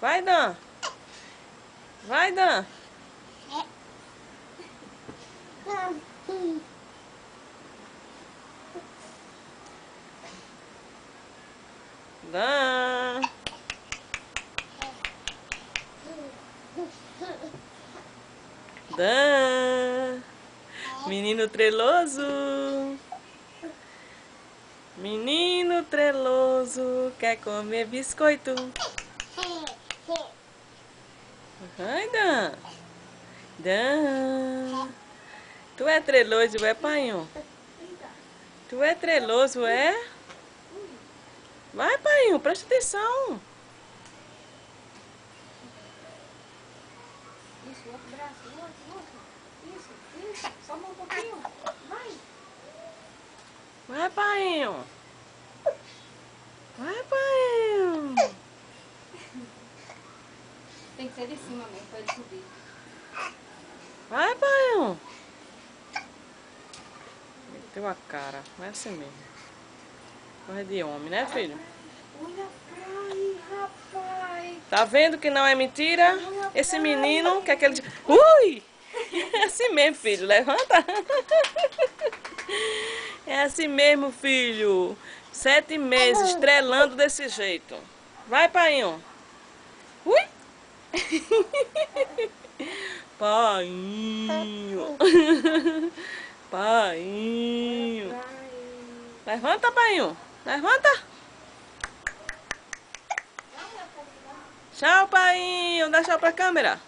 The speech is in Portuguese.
Vai, Dan. Vai, Dan. Dan. Dan. Menino treloso. Menino treloso quer comer biscoito. Vai, Dan. Dan. Tu é treloso, é, painho? Tu é treloso, é? Vai, painho, presta atenção. Isso, outro braço, outro. Isso. Só um pouquinho. Vai. Vai, painho. Vai, painho. Tem que ser de cima mesmo, pra ele subir. Vai, painho. Meteu a cara, não é assim mesmo. Coisa de homem, né, filho? Olha pra aí, rapaz. Tá vendo que não é mentira? Esse menino, que é aquele... Ui! É assim mesmo, filho. Levanta. É assim mesmo, filho. 7 meses, estrelando desse jeito. Vai, painho. Ui! Painho. Painho. Levanta, painho. Levanta. Tchau, painho. Dá tchau pra câmera.